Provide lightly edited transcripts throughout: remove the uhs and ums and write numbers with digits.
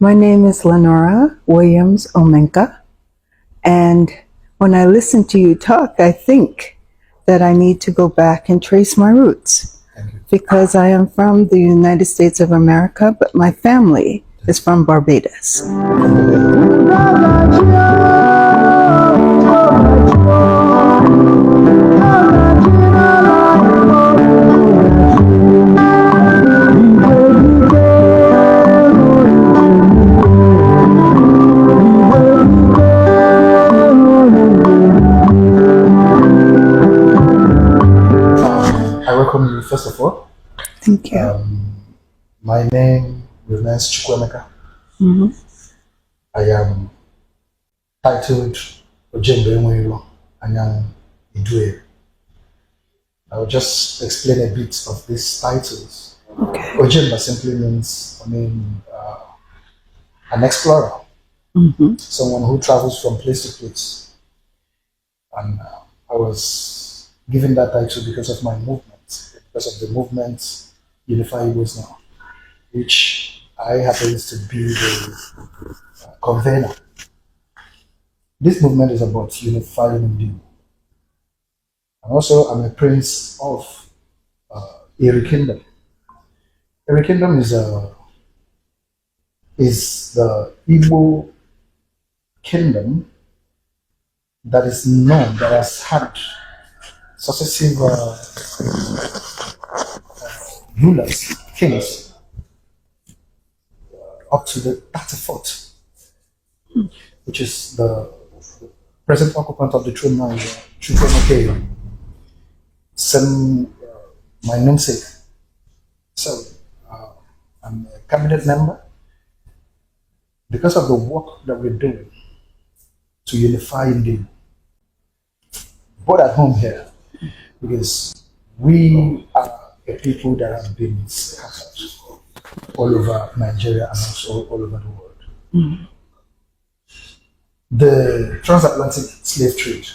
My name is Lenora Williams Omenka, and when I listen to you talk, I think that I need to go back and trace my roots because I am from the United States of America, but my family is from Barbados. I welcome you first of all. Thank you. My name remains Chukwemeka. I am titled Ochie Anyang Idue. I will just explain a bit of these titles. Okay. Ochie simply means, an explorer, someone who travels from place to place. And I was given that title because of my movement, because of the movement Unify Igbos Now, which I happen to be the convener. This movement is about unifying Igbo. And also, I'm a prince of Eri Kingdom. Eri Kingdom is the Igbo kingdom that is known, that has had successive rulers, kings, up to the 34th, which is the present occupant of the throne now, Chukwemeka, my namesake. So, I'm a cabinet member. Because of the work that we're doing to unify India, both at home here, because we are a people that have been scattered all over Nigeria and also all over the world. The transatlantic slave trade,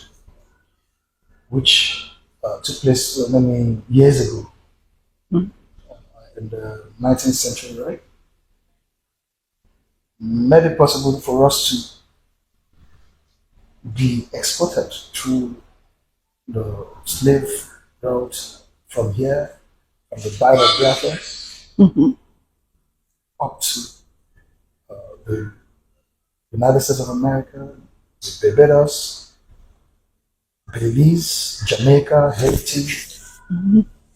which took place many years ago, in the 19th century, right, made it possible for us to be exported through the slave route from here, from the Bible of Biafra, up to the United States of America, Barbados, Belize, Jamaica, Haiti.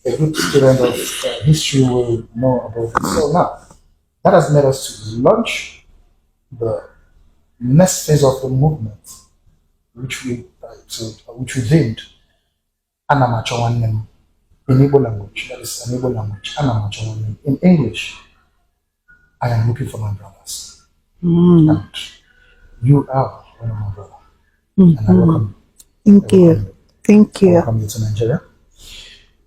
A good student of history will know about it. So now, that has made us to launch the next phase of the movement, which we named Anamachawanem in Igbo language. That is an Igbo language, Anamachawanem. In English, I am looking for my brothers. And you are one of my brothers. And I welcome you. Thank you. Thank you. I welcome you to Nigeria.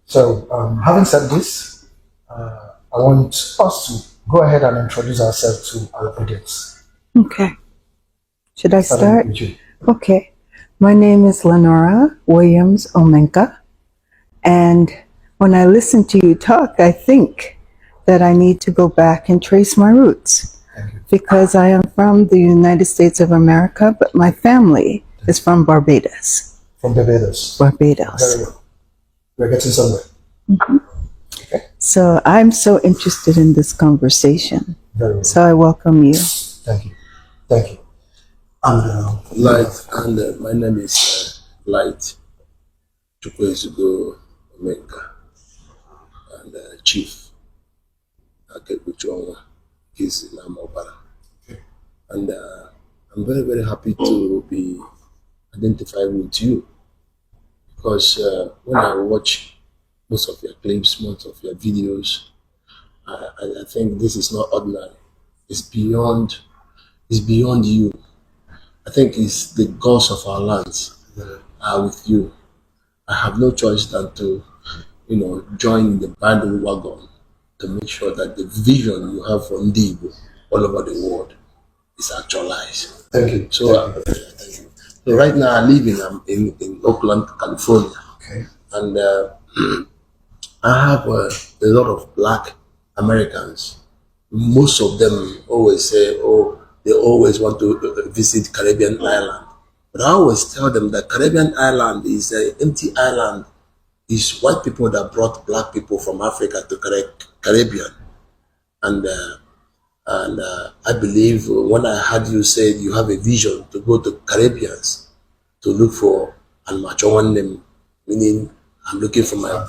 So, having said this, I want us to go ahead and introduce ourselves to our audience. Okay. Should I start? With you. Okay. My name is Lenora Williams Omenka, and when I listen to you talk, I think that I need to go back and trace my roots because I am from the United States of America, but my family is from Barbados. From Barbados. Barbados. Very well. We're getting somewhere. Okay. So I'm so interested in this conversation. Very well. So I welcome you. Thank you. Thank you. And my name is Light Chukwezugo Omenka, and Chief Akekuchonga is in Omambala. Okay. And I'm very, very happy to be identified with you because when I watch most of your clips, most of your videos, I think this is not ordinary. It's beyond you. I think it's the gods of our lands are with you. I have no choice than to, join the bandwagon to make sure that the vision you have for Ndibo all over the world is actualized. thank you. So, thank you. So right now I live in Oakland, California. Okay. And I have a lot of Black Americans most of them always say, oh, they always want to visit Caribbean island. But I always tell them that Caribbean island is an empty island. It's white people that brought black people from Africa to Caribbean. And I believe when I heard you say you have a vision to go to Caribbeans to look for Almachowan name, meaning I'm looking for my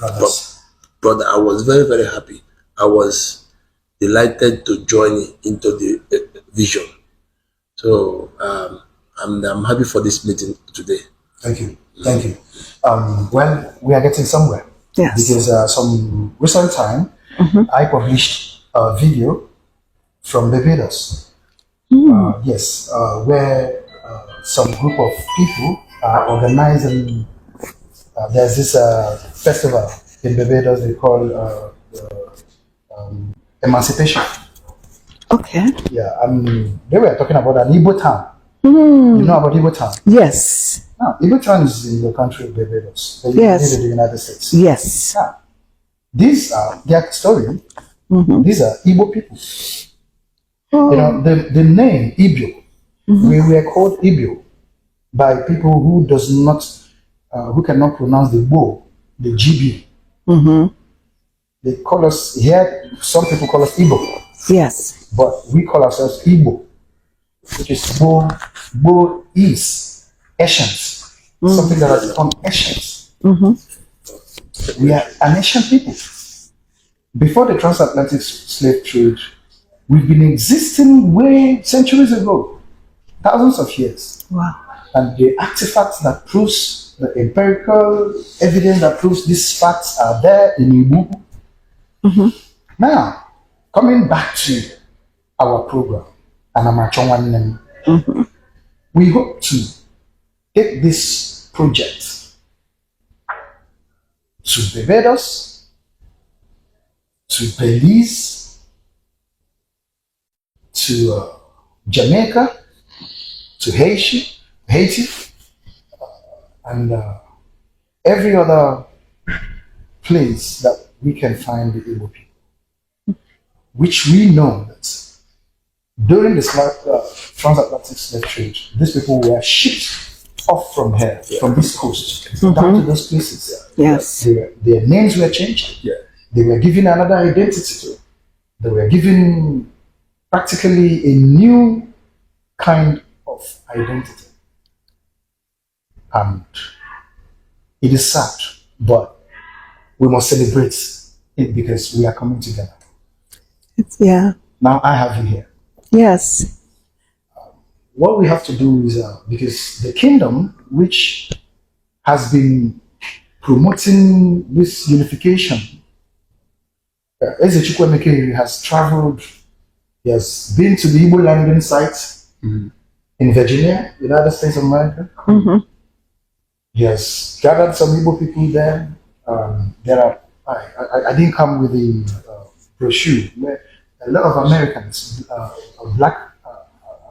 brother. I was very, very happy. I was delighted to join into the vision. So I'm happy for this meeting today. Thank you. Thank you. Well, we are getting somewhere. Yes. Because some recent time, I published a video from Barbados. Yes, where some group of people are organizing. There's this festival in Barbados they call Emancipation. Okay. Yeah, they were talking about an Igbo town. You know about Igbo town? Yes. Now, Igbo town is in the country of Barbados. They Yes. live in the United States. Yes. Now, these are their story. These are Igbo people. You know, the name Igbo, we were called Igbo by people who does not, who cannot pronounce the bo, the GB. They call us here. Some people call us Igbo. Yes. But we call ourselves Igbo, which is Bo is Asians, something that has become Asians. We are an Asian people. Before the transatlantic slave trade, we've been existing way centuries ago, thousands of years. Wow. And the artifacts that proves, the empirical evidence that proves these facts are there in Igbo. Now, coming back to our program, and we hope to take this project to Barbados, to Belize, to Jamaica, to Haiti, and every other place that we can find the Igbo people, which we know that during the transatlantic slave trade, these people were shipped off from here, from this coast, down to those places. Yes. Their names were changed. They were given another identity. They were given practically a new kind of identity. And it is sad, but we must celebrate it because we are coming together. Yeah. Now I have you here. Yes. What we have to do is, because the kingdom, which has been promoting this unification, Eze Chukwuemeka has traveled, he has been to the Igbo landing site in Virginia, United States of America. He has gathered some Igbo people there. I didn't come with the brochure, where a lot of Americans, black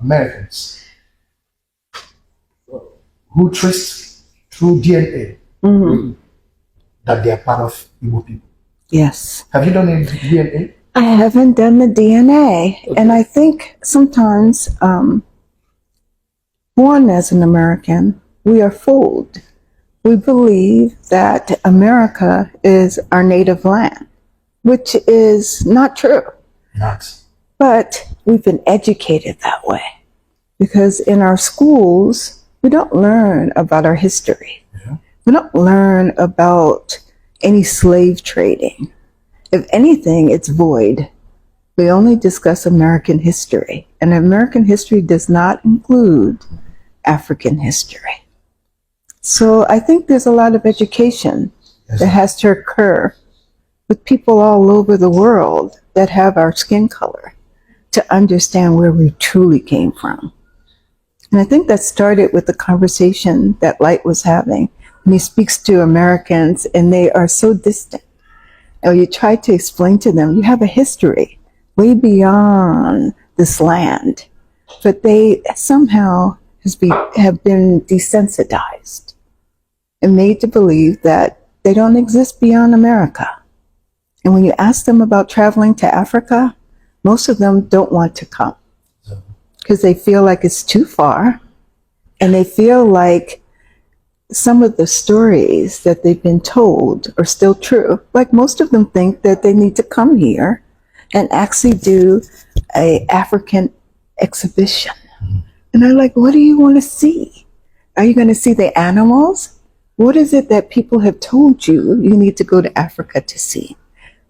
Americans, who traced through DNA that they are part of Igbo people. Yes. Have you done a DNA? I haven't done the DNA. Okay. And I think sometimes, born as an American, we are fooled. We believe that America is our native land, which is not true. Not. But we've been educated that way because in our schools, we don't learn about our history. Yeah. We don't learn about any slave trading. If anything, it's void. We only discuss American history, and American history does not include African history. So I think there's a lot of education that has to occur with people all over the world that have our skin color to understand where we truly came from. And I think that started with the conversation that Light was having. And he speaks to Americans and they are so distant. And you try to explain to them, you have a history way beyond this land, but they somehow have been desensitized and made to believe that they don't exist beyond America. And when you ask them about traveling to Africa, most of them don't want to come because they feel like it's too far, and they feel like some of the stories that they've been told are still true. Like most of them think that they need to come here and actually do a African exhibition. And I'm like, what do you want to see? Are you going to see the animals? What is it that people have told you need to go to Africa to see?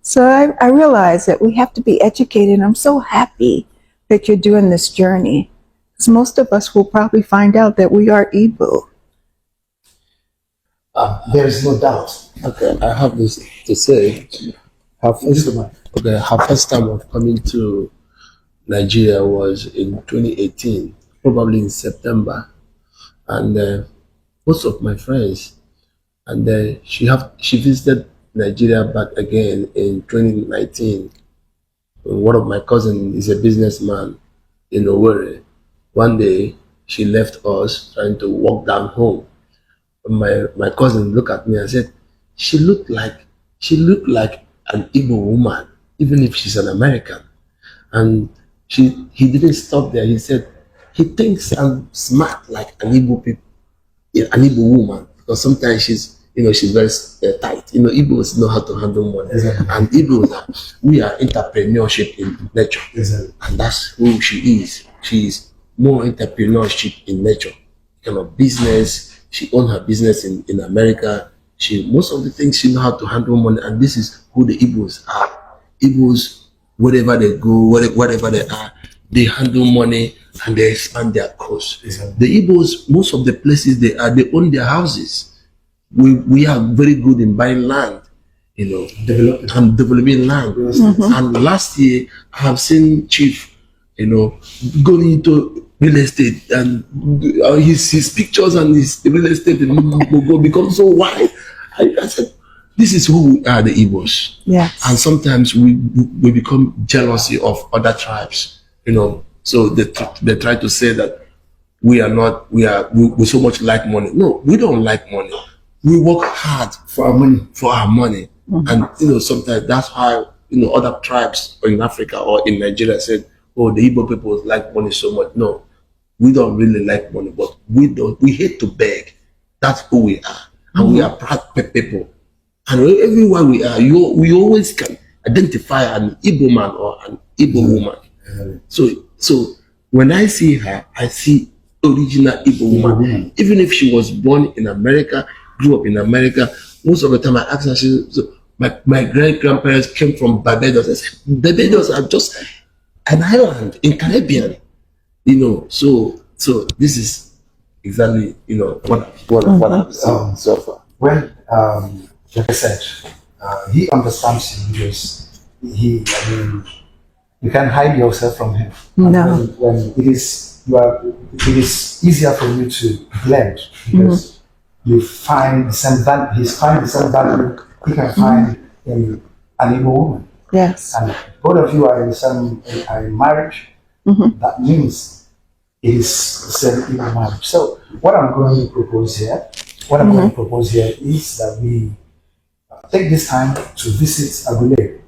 So I realize that we have to be educated. I'm so happy that you're doing this journey, because most of us will probably find out that we are Igbo. There is no doubt. Okay, I have this to say. Her first time of coming to Nigeria was in 2018, probably in September, and most of my friends, and she visited Nigeria back again in 2019. One of my cousins is a businessman in Owerri. One day she left us trying to walk down home. My cousin looked at me and said, she looked like an Igbo woman, even if she's an American. And he didn't stop there. He said, he thinks I'm smart like an Igbo woman, because sometimes she's very tight. Igbos know how to handle money. Exactly. And Igbos, we are entrepreneurship in nature. Exactly. And that's who she is. She is more entrepreneurship in nature. Kind of business. She owns her business in America. Most of the things she knows how to handle money, and this is who the Igbos are. Igbos, wherever they go, whatever they are, they handle money and they expand their coast. Exactly. The Igbos, most of the places they are, they own their houses. We are very good in buying land, developing land. Mm-hmm. And last year, I have seen Chief, going into real estate, and his pictures and his real estate will become so wide. I said, this is who we are, the Igbos. Yes. And sometimes we become jealousy of other tribes, So they try to say that we so much like money. No, we don't like money. We work hard For our money. Mm-hmm. And sometimes that's how other tribes in Africa or in Nigeria said, oh, the Igbo people like money so much. No, we don't really like money, but we hate to beg. That's who we are. And we are proud people. And everywhere we are, we always can identify an Igbo man or an Igbo woman. So when I see her, I see original Igbo woman. Even if she was born in America, grew up in America, most of the time I ask her, my great-grandparents came from Barbados. I said, Barbados are just an island in Caribbean. So this is exactly, what I've seen so far. When, like I said, he understands you because you can't hide yourself from him. No. When it is easier for you to blend because you find the same value. He's finding the same value he can find in an Igbo woman. Yes. And both of you are in marriage. That means it is the same Igbo marriage. So what I'm going to propose here is that we take this time to visit Aguleri.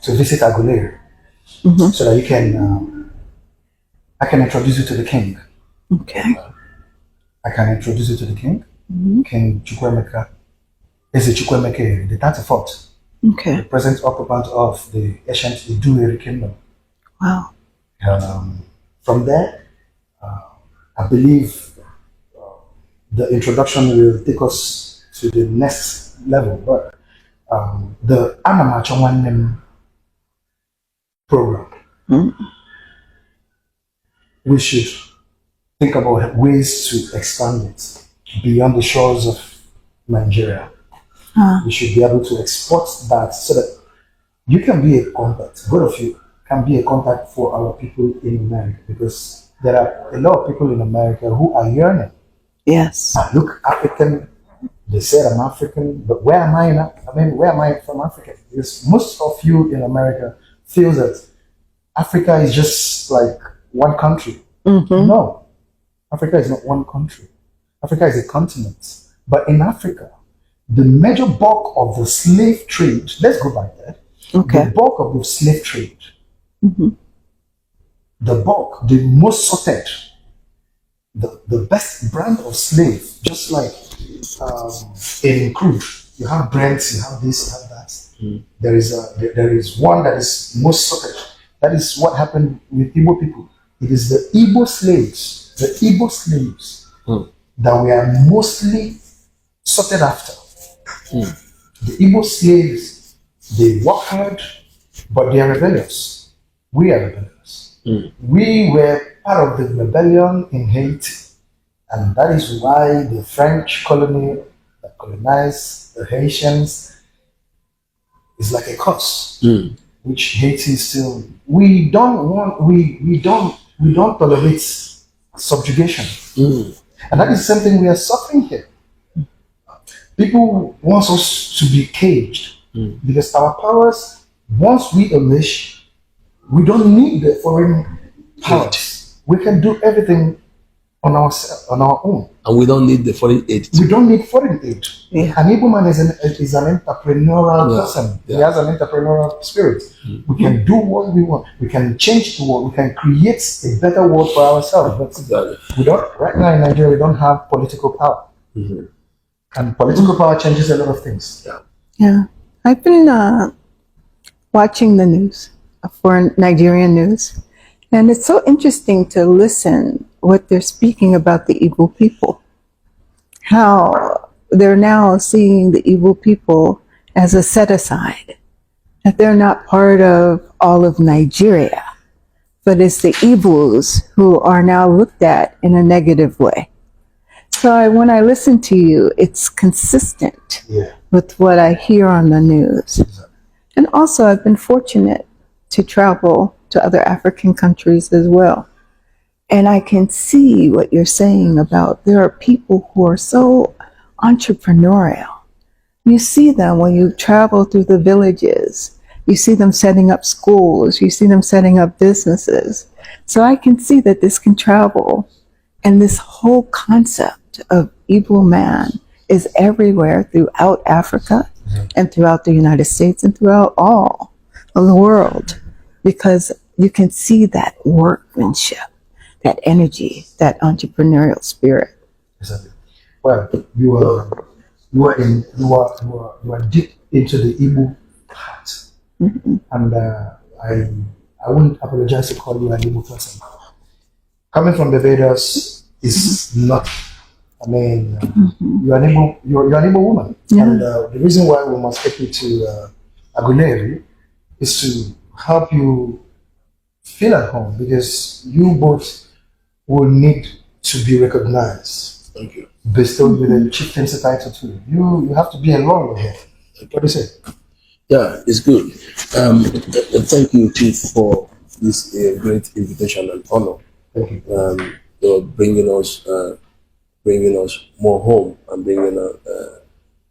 To visit Aguleri. So that you can, I can introduce you to the king. Okay. I can introduce you to the king. King Chukwemeka. Is Chukwemeka Eri, the 34th. Okay. The present occupant of the ancient Eri Kingdom. Wow. From there, I believe the introduction will take us to the next level. But the Anamachawanem program, we should think about ways to expand it beyond the shores of Nigeria. We should be able to export that so that you can be a contact, both of you can be a contact for our people in America, because there are a lot of people in America who are yearning. Yes. I look African, they said I'm African, but where am I from Africa? Because most of you in America feel that Africa is just like one country. No, Africa is not one country. Africa is a continent. But in Africa, the major bulk of the slave trade, let's go back there. Okay. The bulk of the slave trade The bulk, the most sorted, the best brand of slave, just like in crude. You have brands, you have this, you have that. There is one that is most sorted. That is what happened with Igbo people. It is the Igbo slaves that we are mostly sorted after. The Igbo slaves, they work hard, but they are rebellious. We are rebellious. We were part of the rebellion in Haiti, and that is why the French colony that colonized the Haitians is like a curse, which Haiti still. We don't tolerate subjugation, and that is something we are suffering here. People want us to be caged because our powers, once we unleash, we don't need the foreign powers. We can do everything on our own. And we don't need the foreign aid. We don't need foreign aid. Yeah. An Igbo man is an entrepreneurial person. He has an entrepreneurial spirit. We can do what we want. We can change the world. We can create a better world for ourselves. But we don't. Right now in Nigeria, we don't have political power. And political power changes a lot of things. Yeah. I've been watching the news, foreign Nigerian news, and it's so interesting to listen what they're speaking about the Igbo people. How they're now seeing the Igbo people as a set aside, that they're not part of all of Nigeria, but it's the Igbos who are now looked at in a negative way. So when I listen to you, it's consistent with what I hear on the news. And also, I've been fortunate to travel to other African countries as well. And I can see what you're saying about there are people who are so entrepreneurial. You see them when you travel through the villages. You see them setting up schools. You see them setting up businesses. So I can see that this can travel. And this whole concept of Igbo man is everywhere throughout Africa and throughout the United States and throughout all of the world, because you can see that workmanship, that energy, that entrepreneurial spirit. Exactly. Well, you are deep into the Igbo heart, and I wouldn't apologize to call you an Igbo person. Coming from the Vedas is not. I mean, you're an Igbo woman, and the reason why we must take you to Aguleri is to help you feel at home, because you both will need to be recognized. Thank you. Bestowed with a chieftaincy title too. You have to be along here. What do you say? Yeah, it's good. Thank you, Chief, for this great invitation and honor. Thank you. For bringing us more home and bringing us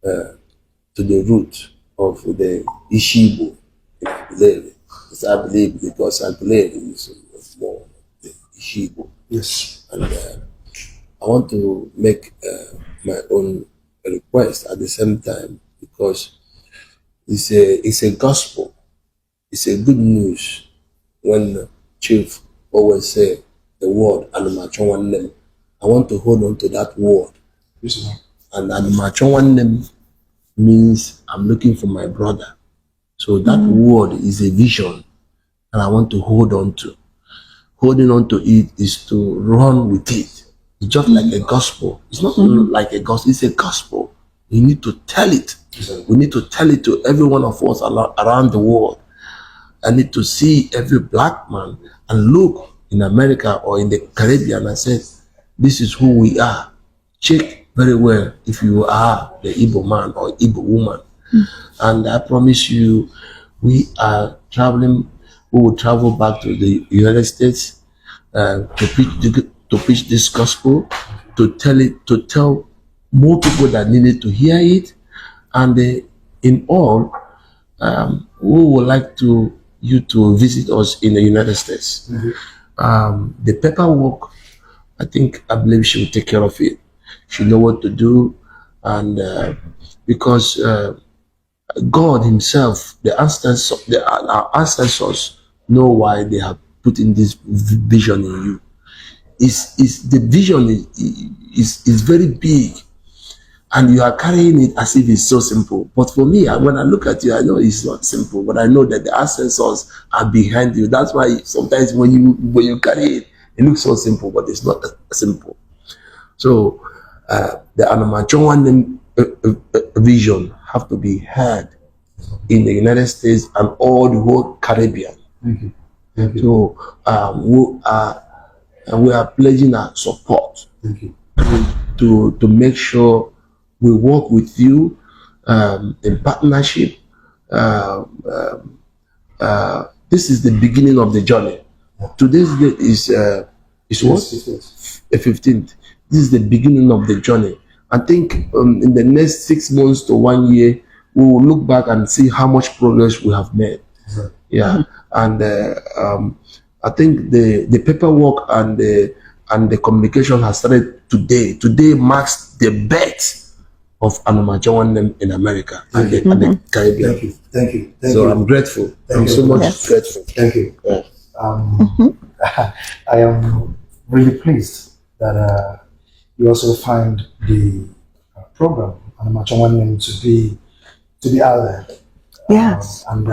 to the root of the Ishibo in Aguleri. I believe because Aguleri is more the Ishibo. Yes. And I want to make my own request at the same time, because it's a gospel. It's a good news when Chief always say the word "Animachowanem." I want to hold on to that word. And "Animachowanem" means I'm looking for my brother. So that word is a vision, and I want to hold on to. Holding on to it is to run with it. It's just like a gospel. It's not like a gospel, it's a gospel. You need to tell it. We need to tell it to every one of us around the world. I need to see every black man and look in America or in the Caribbean and say, this is who we are. Check very well if you are the Igbo man or Igbo woman. And I promise you, we are traveling. We will travel back to the United States to preach this gospel, to tell more people that needed to hear it. And in all, we would like you to visit us in the United States. The paperwork, I believe she will take care of it. She know what to do, and because God Himself, our ancestors know why they have put in this vision in you. Is the vision is very big, and you are carrying it as if it's so simple. But for me, when I look at you, I know it's not simple, but I know that the ancestors are behind you. That's why sometimes when you carry it, it looks so simple, but it's not simple. So the Anamachonwan vision have to be heard in the United States and all the whole Caribbean. Thank you. Thank you. So we are pledging our support. Thank you. To make sure we work with you in partnership. This is the beginning of the journey. Today's date is what? 15th. This is the beginning of the journey. I think in the next 6 months to 1 year, we will look back and see how much progress we have made. Right. Yeah, and I think the paperwork and the communication has started today. Today marks the birth of Anamachawan in America and the Caribbean. Thank you. Thank you. Thank So you. I'm grateful. Thank I'm you. so much Yes. grateful. Thank you. Yeah. I am really pleased that you also find the program Anamachawan to be out there. Yes. And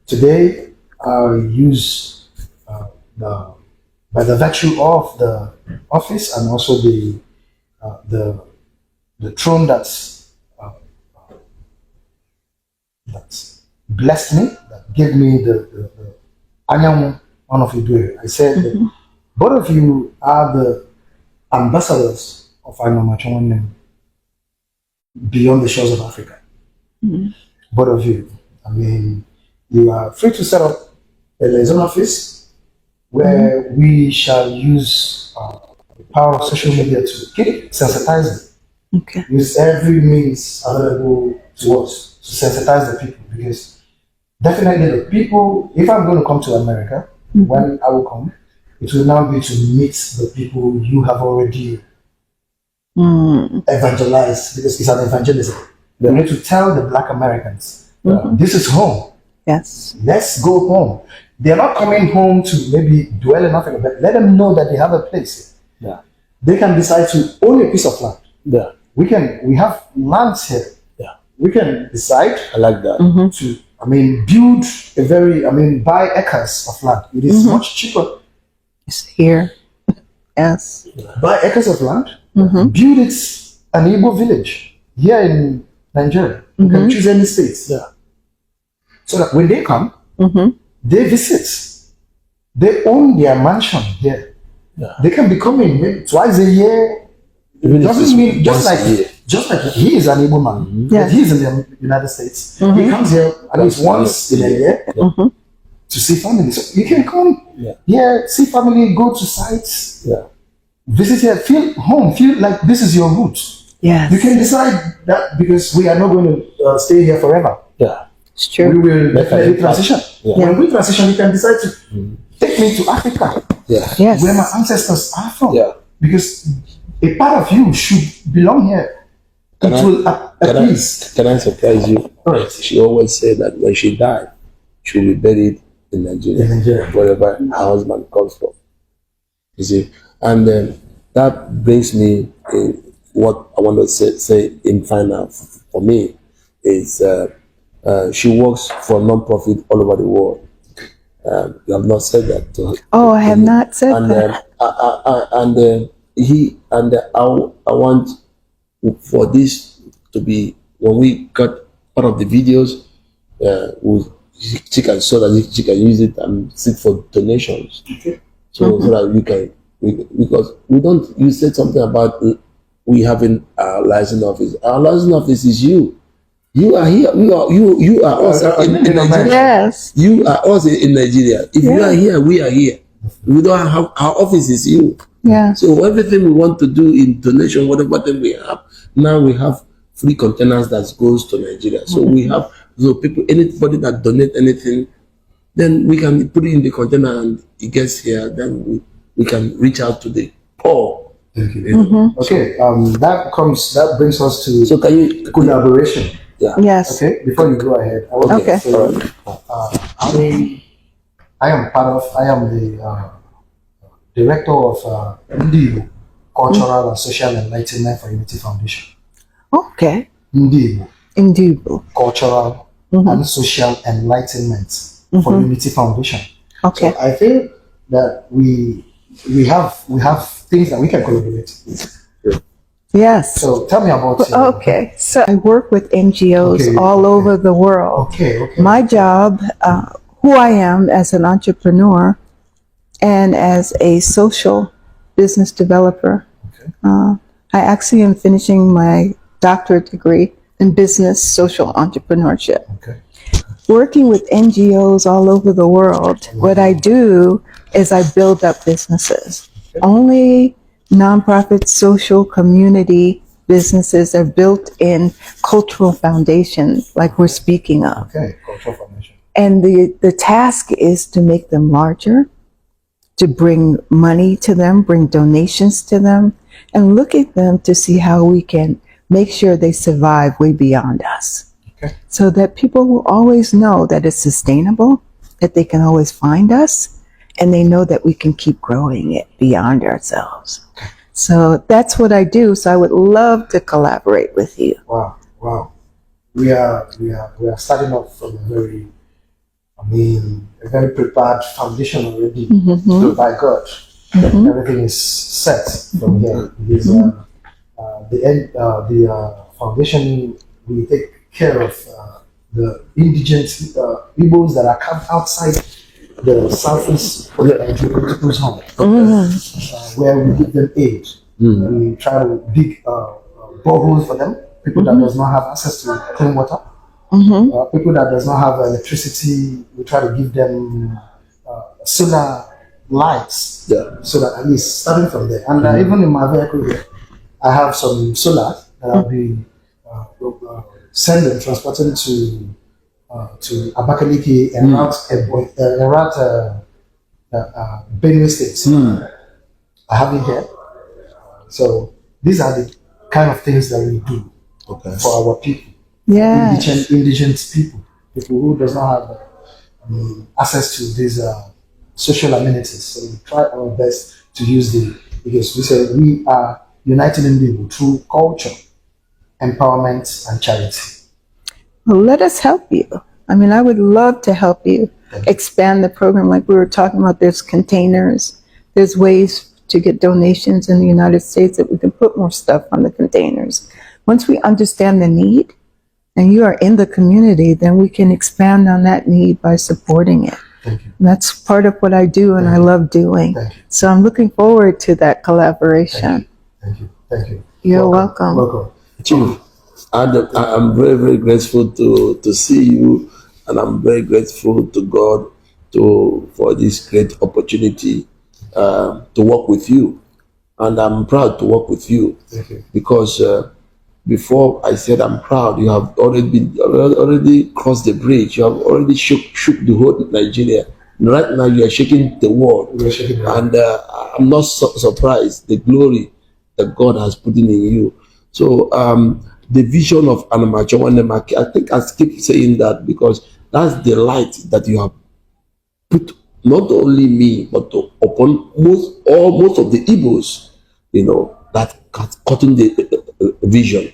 today I use by the virtue of the office and also the throne that's blessed me, that gave me the Anyam one of you. I said that both of you are the ambassadors of Anamachawan beyond the shores of Africa. Both of you. I mean, you are free to set up a liaison office where we shall use the power of social media to keep sensitizing. Okay. Use every means available to us to sensitize the people, because definitely the people, if I'm going to come to America, when I will come, it will now be to meet the people you have already evangelized, because it's an evangelism. We need to tell the Black Americans, this is home. Yes. Let's go home. They're not coming home to maybe dwell in nothing, but let them know that they have a place. Yeah. They can decide to own a piece of land. Yeah. We have lands here. Yeah. We can decide I like that. to, build buy acres of land. It is much cheaper. It's here. Yes. Buy acres of land, build it an Igbo village here in Nigeria. You can choose any states. Yeah. So that when they come, they visit. They own their mansion here. Yeah. They can be coming maybe twice a year. Even It if it's doesn't mean just once a year. like he is an Igbo man. Yeah. But he's in the United States. He comes here at least once in a year to see family. So you can come here, see family, go to sites, visit here, feel home, feel like this is your roots. Yes. You can decide that, because we are not going to stay here forever. Yeah. It's We true. will definitely transition. Yeah. When we transition, you can decide to take me to Africa, Yeah. Yes. where my ancestors are from. Yeah. Because a part of you should belong here. Can It I- will appease. Can I surprise you? Right. She always said that when she died, she will be buried in Nigeria, In Nigeria. wherever her husband comes from. You see, and that brings me what I want to say in final for me is she works for non-profit all over the world. You have not said that to her. Oh, I have not said And that. I want for this to be, when we got part of the videos, she can, so that she can use it and seek for donations. Okay. So that because we don't. You said something about we having a license office. Our license office is you. You are here. You are us in Nigeria. Yes. You are us in Nigeria. If you are here, we are here. We don't have, our office is you. Yeah. So everything we want to do in donation, whatever thing we have, now we have free containers that goes to Nigeria. So we have, so people, anybody that donate anything, then we can put it in the container and it gets here. Then we can reach out to the poor. Thank you. Okay. That brings us to So can you collaboration. Yeah. Yes. Okay. Before you go ahead, I want Okay. to say, I am the director of Ndibo Cultural and Social Enlightenment for Unity Foundation. Okay. Ndibo Indubible. Cultural and Social Enlightenment for Unity Foundation. Okay. So I feel that we have things that we can collaborate with. Yes. So tell me about Okay. So I work with NGOs all over the world. Okay. My job, who I am as an entrepreneur and as a social business developer, I actually am finishing my doctorate degree in business social entrepreneurship. Okay. Working with NGOs all over the world, what I do is I build up businesses. Only nonprofit social community businesses are built in cultural foundations like we're speaking of. Okay. Cultural foundation. And the task is to make them larger, to bring money to them, bring donations to them, and look at them to see how we can make sure they survive way beyond us. Okay. So that people will always know that it's sustainable, that they can always find us, and they know that we can keep growing it beyond ourselves. So that's what I do. So I would love to collaborate with you. Wow. We are starting off from a very prepared foundation already. So by God, everything is set from here. Because, the foundation will take care of the indigent Igbos that are camped outside the southeast of the people's home, where we give them aid. We try to dig boreholes for them, people that does not have access to clean water. People that does not have electricity, we try to give them solar lights, so that at least starting from there. And even in my vehicle here, I have some solar that I'll be transporting to Aguleri and route Benue State. I have it here. So these are the kind of things that we do for our people. Indigent people who does not have access to these social amenities. So we try our best to use because we say we are uniting in people through culture, empowerment, and charity. Well, let us help you. I mean, I would love to help you expand the program like we were talking about. There's containers. There's ways to get donations in the United States that we can put more stuff on the containers. Once we understand the need, and you are in the community, then we can expand on that need by supporting it. Thank you. And that's part of what I do and I love doing. So I'm looking forward to that collaboration. Thank you. You're welcome. Chief, I'm very, very grateful to see you, and I'm very grateful to God for this great opportunity to work with you. And I'm proud to work with you. Thank you. Because before I said I'm proud, you have already crossed the bridge. You have already shook the whole Nigeria. And right now you are shaking the world. And I'm not surprised the glory that God has put in you. So the vision of Anamachawanemaki, I think I keep saying that because that's the light that you have put not only me but upon most of the Igbos, that cutting the vision.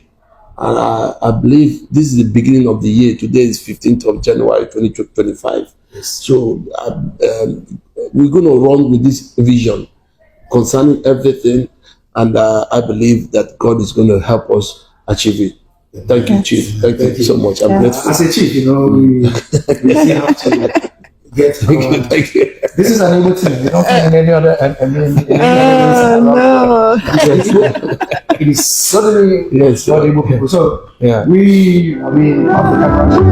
And I believe this is the beginning of the year. Today is 15th of January 2025. Yes. So we're going to run with this vision concerning everything, and I believe that God is going to help us achieve it. Thank you, Chief. Thank you so much. I'm grateful. As a chief, we have to get. Thank you. This is an able team. You don't find any other. No. It is suddenly Yes, not able people. So yeah. we, have the capacity.